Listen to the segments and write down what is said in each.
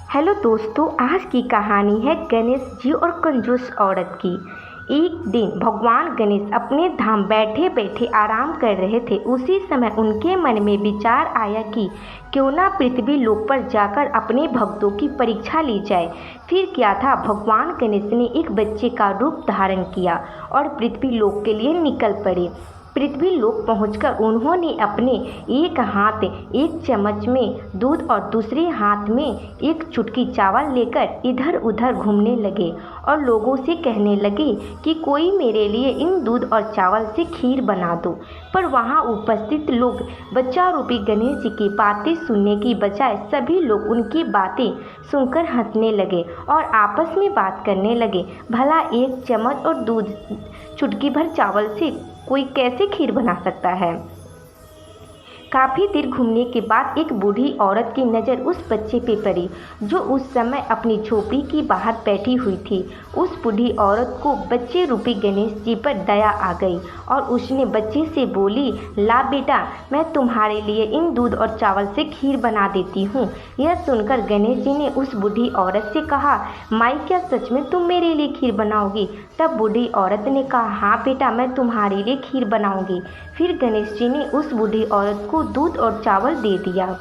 Hello दोस्तों, आज की कहानी है गणेश जी और कंजूस औरत की। एक दिन भगवान गणेश अपने धाम बैठे बैठे आराम कर रहे थे। उसी समय उनके मन में विचार आया कि क्यों ना पृथ्वी लोक पर जाकर अपने भक्तों की परीक्षा ली जाए। फिर क्या था, भगवान गणेश ने एक बच्चे का रूप धारण किया और पृथ्वी लोक के लिए निकल पड़े। पृथ्वी लोक पहुंचकर उन्होंने अपने एक हाथ एक चम्मच में दूध और दूसरे हाथ में एक चुटकी चावल लेकर इधर उधर घूमने लगे और लोगों से कहने लगे कि कोई मेरे लिए इन दूध और चावल से खीर बना दो। पर वहां उपस्थित लोग बच्चा रूपी गणेश जी की बातें सुनने की बजाय सभी लोग उनकी बातें सुनकर हंसने लगे और आपस में बात करने लगे, भला एक चम्मच और दूध चुटकी भर चावल से कोई कैसे खीर बना सकता है। काफ़ी देर घूमने के बाद एक बूढ़ी औरत की नज़र उस बच्चे पे पड़ी जो उस समय अपनी झोपड़ी की बाहर बैठी हुई थी। उस बूढ़ी औरत को बच्चे रूपी गणेश जी पर दया आ गई और उसने बच्चे से बोली, ला बेटा, मैं तुम्हारे लिए इन दूध और चावल से खीर बना देती हूँ। यह सुनकर गणेश जी ने उस बूढ़ी औरत से कहा, माई, क्या सच में तुम मेरे लिए खीर बनाओगी? तब बूढ़ी औरत ने कहा, हाँ बेटा, मैं तुम्हारे लिए खीर बनाऊंगी। फिर गणेश जी ने उस बूढ़ी औरत को दूध और चावल दे दिया।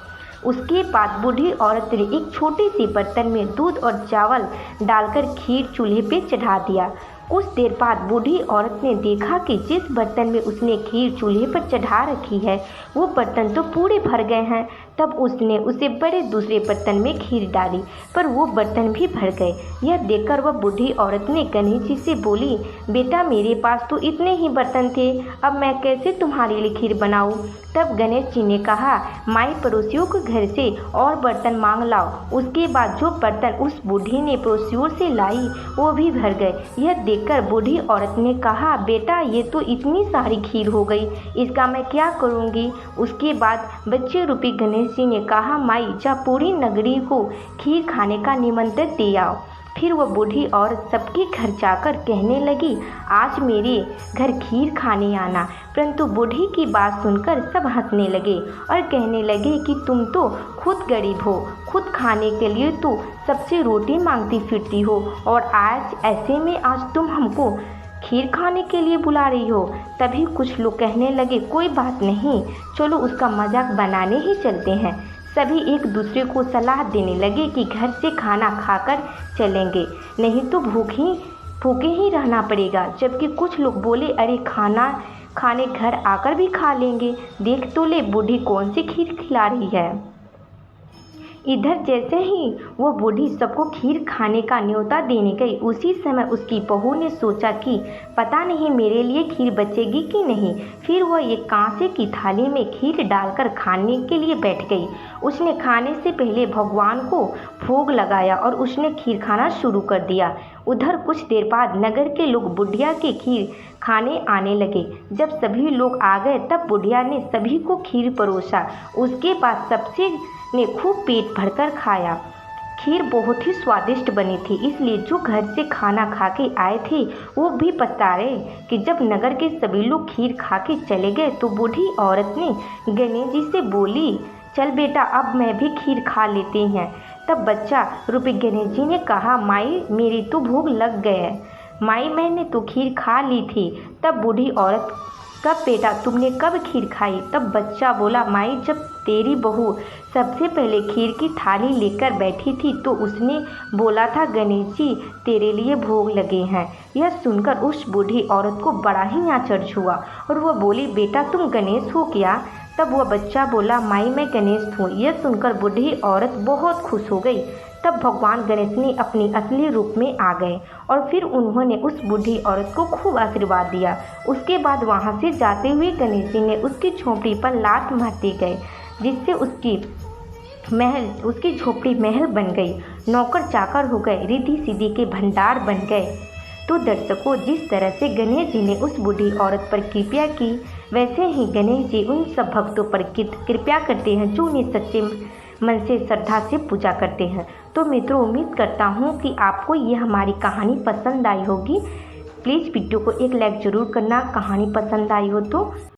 उसके बाद बूढ़ी औरत ने एक छोटे से बर्तन में दूध और चावल डालकर खीर चूल्हे पे चढ़ा दिया। कुछ देर बाद बूढ़ी औरत ने देखा कि जिस बर्तन में उसने खीर चूल्हे पर चढ़ा रखी है वो बर्तन तो पूरे भर गए हैं। तब उसने उसे बड़े दूसरे बर्तन में खीर डाली, पर वो बर्तन भी भर गए। यह देखकर वह बूढ़ी औरत ने गणेश जी से बोली, बेटा, मेरे पास तो इतने ही बर्तन थे, अब मैं कैसे तुम्हारे लिए खीर बनाऊं? तब गणेश जी ने कहा, माई, पड़ोसियों के घर से और बर्तन मांग लाओ। उसके बाद जो बर्तन उस बूढ़ी ने पड़ोसियों से लाई वो भी भर गए। यह देखकर बूढ़ी औरत ने कहा, बेटा, ये तो इतनी सारी खीर हो गई, इसका मैं क्या करूँगी? उसके बाद बच्चे रूपी गणेश जी ने कहा, माई, जा पूरी नगरी को खीर खाने का निमंत्रण दे आओ। फिर वह बूढ़ी औरत सबके घर जाकर कहने लगी, आज मेरे घर खीर खाने आना। परंतु बूढ़ी की बात सुनकर सब हंसने लगे और कहने लगे कि तुम तो खुद गरीब हो, खुद खाने के लिए तो सबसे रोटी मांगती फिरती हो और आज ऐसे में आज तुम हमको खीर खाने के लिए बुला रही हो। तभी कुछ लोग कहने लगे, कोई बात नहीं, चलो उसका मजाक बनाने ही चलते हैं। सभी एक दूसरे को सलाह देने लगे कि घर से खाना खाकर चलेंगे, नहीं तो भूखे ही रहना पड़ेगा। जबकि कुछ लोग बोले, अरे, खाना खाने घर आकर भी खा लेंगे, देख तो ले बूढ़ी कौन सी खीर खिला रही है। इधर जैसे ही वो बूढ़ी सबको खीर खाने का न्योता देने गई, उसी समय उसकी बहू ने सोचा कि पता नहीं मेरे लिए खीर बचेगी कि नहीं। फिर वह एक कांसे की थाली में खीर डालकर खाने के लिए बैठ गई। उसने खाने से पहले भगवान को भोग लगाया और उसने खीर खाना शुरू कर दिया। उधर कुछ देर बाद नगर के लोग बुढ़िया के खीर खाने आने लगे। जब सभी लोग आ गए तब बुढ़िया ने सभी को खीर परोसा। उसके बाद सबसे ने खूब पेट भरकर खाया। खीर बहुत ही स्वादिष्ट बनी थी, इसलिए जो घर से खाना खा के आए थे वो भी पछता रहे कि जब नगर के सभी लोग खीर खा के चले गए तो बूढ़ी औरत ने गणेश जी से बोली, चल बेटा, अब मैं भी खीर खा लेते हैं। तब बच्चा रूपी गणेश जी ने कहा, माई, मेरी तो भूख लग गई है। माई, मैंने तो खीर खा ली थी। तब बूढ़ी औरत, कब बेटा, तुमने कब खीर खाई? तब बच्चा बोला, माई, जब तेरी बहू सबसे पहले खीर की थाली लेकर बैठी थी तो उसने बोला था, गणेश जी तेरे लिए भोग लगे हैं। यह सुनकर उस बूढ़ी औरत को बड़ा ही आश्चर्य हुआ और वह बोली, बेटा, तुम गणेश हो क्या? तब वह बच्चा बोला, माई, मैं गणेश हूँ। यह सुनकर बूढ़ी औरत बहुत खुश हो गई। तब भगवान गणेश ने अपनी असली रूप में आ गए और फिर उन्होंने उस बूढ़ी औरत को खूब आशीर्वाद दिया। उसके बाद वहाँ से जाते हुए गणेश जी ने उसकी झोपड़ी पर लात मारते गए, जिससे उसकी झोपड़ी महल बन गई, नौकर चाकर हो गए, रिद्धि सिद्धि के भंडार बन गए। तो दर्शकों, जिस तरह से गणेश जी ने उस बूढ़ी औरत पर कृपया की, वैसे ही गणेश जी उन सब भक्तों पर कृपया करते हैं जो उन्हें सच्चे मन से श्रद्धा से पूजा करते हैं। तो मित्रों, उम्मीद करता हूँ कि आपको ये हमारी कहानी पसंद आई होगी। प्लीज़ वीडियो को एक लाइक ज़रूर करना, कहानी पसंद आई हो तो।